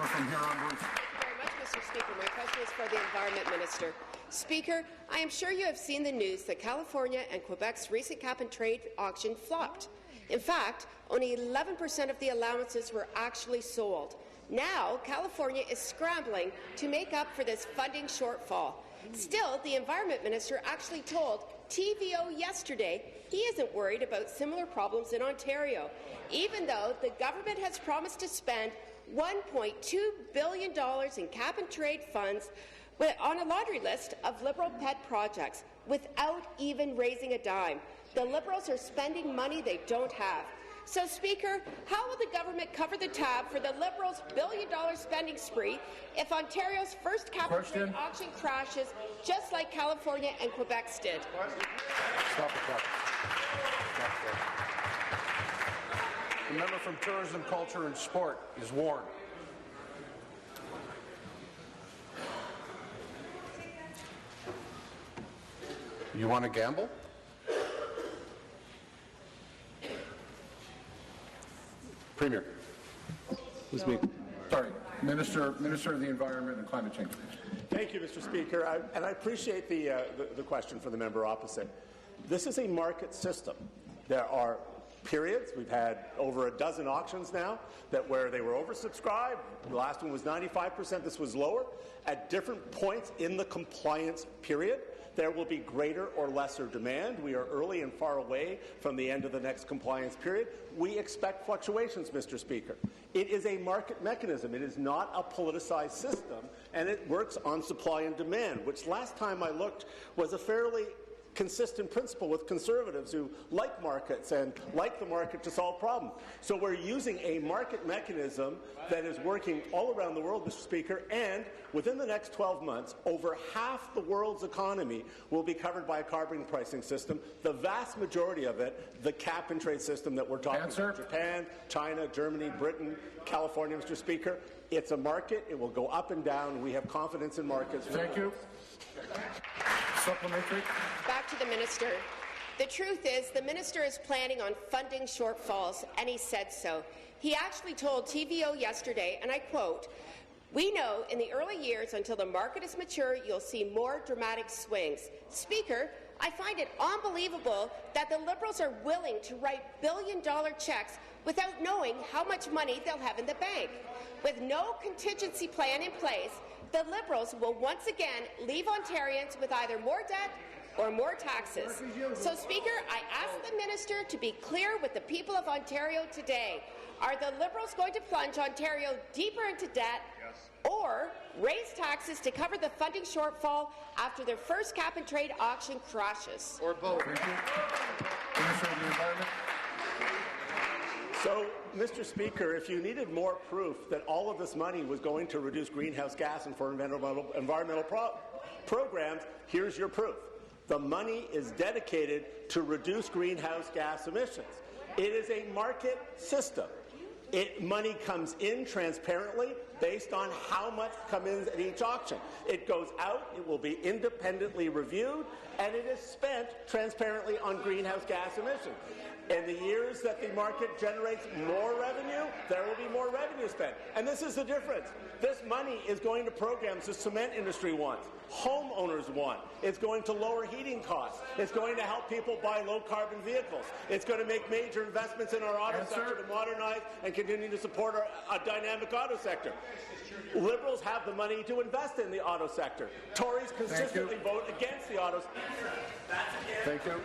member from Huron-Bruce. Very much, Mr. Speaker. My question is for the Environment Minister. Speaker, I am sure you have seen the news that California and Quebec's recent cap-and-trade auction flopped. In fact, only 11% of the allowances were actually sold. Now, California is scrambling to make up for this funding shortfall. Still, the Environment Minister actually told TVO yesterday he isn't worried about similar problems in Ontario, even though the government has promised to spend $1.2 billion in cap-and-trade funds on a laundry list of Liberal pet projects without even raising a dime. The Liberals are spending money they don't have. So, Speaker, how will the government cover the tab for the Liberals' billion-dollar spending spree if Ontario's first cap-and-trade auction crashes just like California and Quebec's did? Stop the clock. The member from Tourism, Culture and Sport is warned. You want to gamble? Premier. Sorry, Minister of the Environment and Climate Change. Thank you, Mr. Speaker, and I appreciate the question from the member opposite. This is a market system. There are periods. We've had over a dozen auctions now where they were oversubscribed. The last one was 95%. This was lower. At different points in the compliance period, there will be greater or lesser demand. We are early and far away from the end of the next compliance period. We expect fluctuations, Mr. Speaker. It is a market mechanism. It is not a politicized system, and it works on supply and demand, which last time I looked was a fairly consistent principle with Conservatives who like markets and like the market to solve problems. So we're using a market mechanism that is working all around the world, Mr. Speaker, and within the next 12 months, over half the world's economy will be covered by a carbon pricing system. The vast majority of it, the cap-and-trade system that we're talking about, Japan, China, Germany, Britain, California, Mr. Speaker. It's a market. It will go up and down. We have confidence in markets. Thank you. Supplementary. Back to the minister. The truth is, the minister is planning on funding shortfalls, and he said so. He actually told TVO yesterday, and I quote, "We know in the early years until the market is mature, you'll see more dramatic swings." Speaker, I find it unbelievable that the Liberals are willing to write billion-dollar checks without knowing how much money they'll have in the bank. With no contingency plan in place, the Liberals will once again leave Ontarians with either more debt or more taxes. So, Speaker, I ask the minister to be clear with the people of Ontario today. Are the Liberals going to plunge Ontario deeper into debt or raise taxes to cover the funding shortfall after their first cap-and-trade auction crashes? Or both. Thank you. Minister of the Environment. So, Mr. Speaker, if you needed more proof that all of this money was going to reduce greenhouse gas and for environmental programs, here's your proof. The money is dedicated to reduce greenhouse gas emissions. It is a market system. Money comes in transparently based on how much comes in at each auction. It goes out, it will be independently reviewed, and it is spent transparently on greenhouse gas emissions. In the years that the market generates more revenue, there will be more revenue spent. And this is the difference. This money is going to programs the cement industry wants, homeowners want. It's going to lower heating costs. It's going to help people buy low-carbon vehicles. It's going to make major investments in our auto sector to modernize and continue to support a dynamic auto sector. Liberals have the money to invest in the auto sector. Tories consistently vote against the auto sector. Thank you.